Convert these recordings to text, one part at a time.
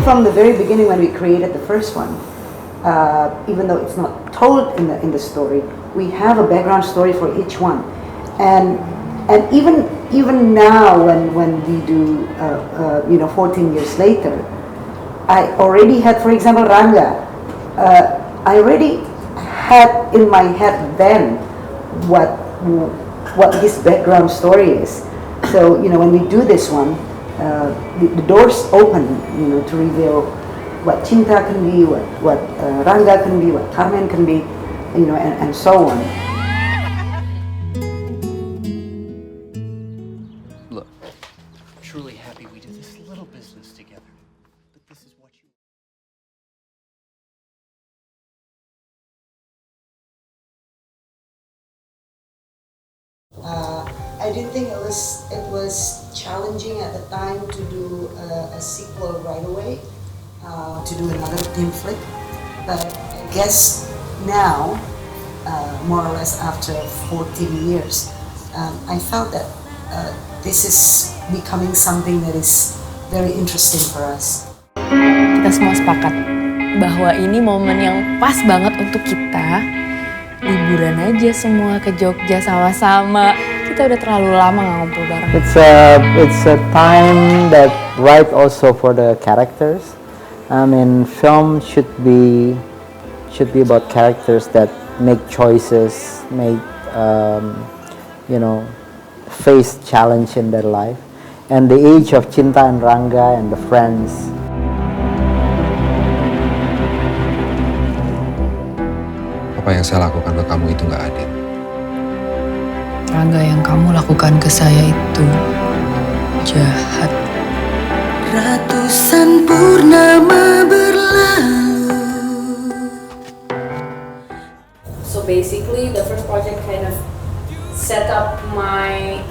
from the very beginning when we created the first one, even though it's not told in the story, we have a background story for each one, and even now when we do 14 years later, I already had, for example, Rangga. I already had in my head then what his background story is. So when we do this one, the doors open, to reveal what Cinta can be, what Rangga can be, what Carmen can be, and so on. Look, I'm truly happy we did this little business together. But this is what you... I didn't think it was challenging at the time to do a sequel right away, to do another team flick. But I guess now, more or less after 14 years, I felt that this is becoming something that is very interesting for us. Kita semua sepakat bahwa ini momen yang pas banget untuk kita liburan aja semua ke Jogja sama-sama. Kita udah terlalu lama nggak ngumpul bareng. It's a time that right also for the characters. I mean, film should be about characters that make choices, face challenge in their life. And the age of Cinta and Rangga and the friends. Apa yang saya lakukan ke kamu itu nggak adil. Rangga, yang kamu lakukan ke saya itu jahat. Ratusan purnama berlalu. So basically, the first project kind of set up my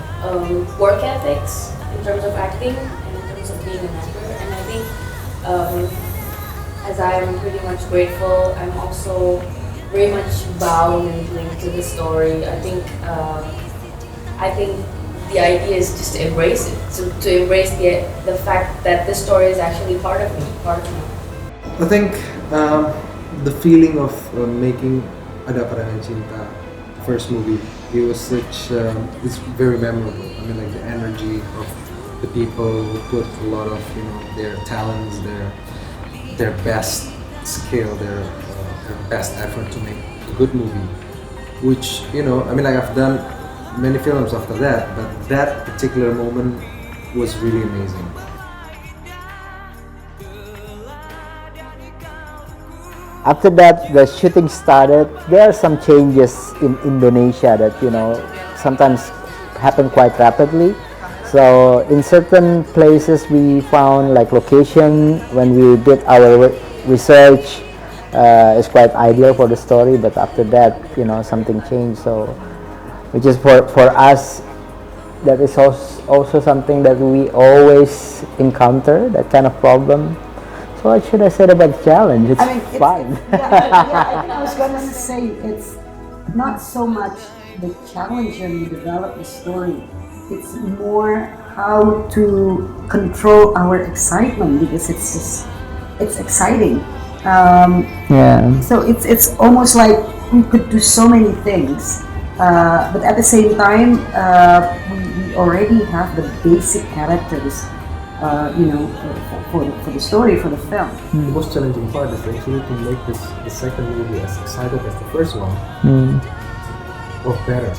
work ethics in terms of acting and in terms of being an actor. And I think as I am pretty much grateful, I'm also very much bound and linked to the story. I think the idea is just to embrace it, to embrace the fact that this story is actually part of me. I think the feeling of making Ada Apa Dengan Cinta, first movie, it was it's very memorable. I mean, like the energy of the people who put a lot of their talents, their best skill, their best effort to make a good movie. Which I've done many films after that, but that particular moment was really amazing. After that, the shooting started. There are some changes in Indonesia that sometimes happen quite rapidly. So in certain places we found like location when we did our research is quite ideal for the story. But after that, something changed. So which is for us, that is also something that we always encounter, that kind of problem. So what should I say about challenge? It's fun. I think I was going to say it's not so much the challenge when you develop the story. It's more how to control our excitement, because it's exciting. So it's almost like we could do so many things. But at the same time, we already have the basic characters, for the story, for the film. The most challenging part is actually to make the second movie as excited as the first one, or better,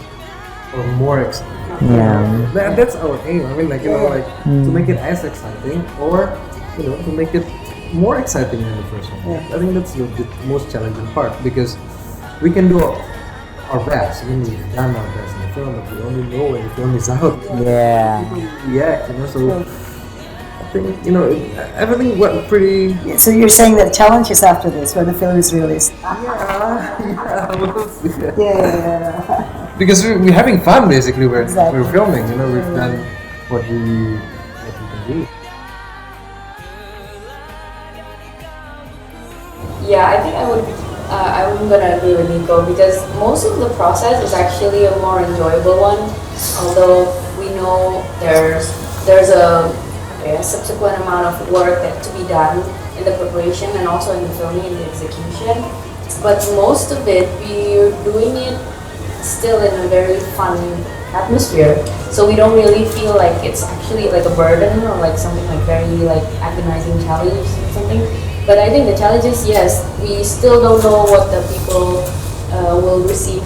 or more exciting. That's our aim. I mean, to make it as exciting, or to make it more exciting than the first one. I think that's the most challenging part, because we can do our best. I mean, we've done our best in the film, but we only know when the film is out. So I think everything went pretty. So you're saying that challenge is after this, when the film is released? Because we're having fun basically. We're filming. We've done what we can do. Yeah, I think I'm gonna agree with Nico, because most of the process is actually a more enjoyable one. Although we know there's a subsequent amount of work that to be done in the preparation and also in the filming and the execution. But most of it, we're doing it still in a very fun atmosphere. So we don't really feel like it's actually like a burden or like something like very like agonizing challenge or something. But I think the challenge is, yes, we still don't know what the people will receive,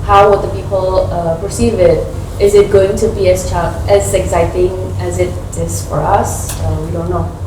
how would the people perceive it. Is it going to be as exciting as it is for us? We don't know.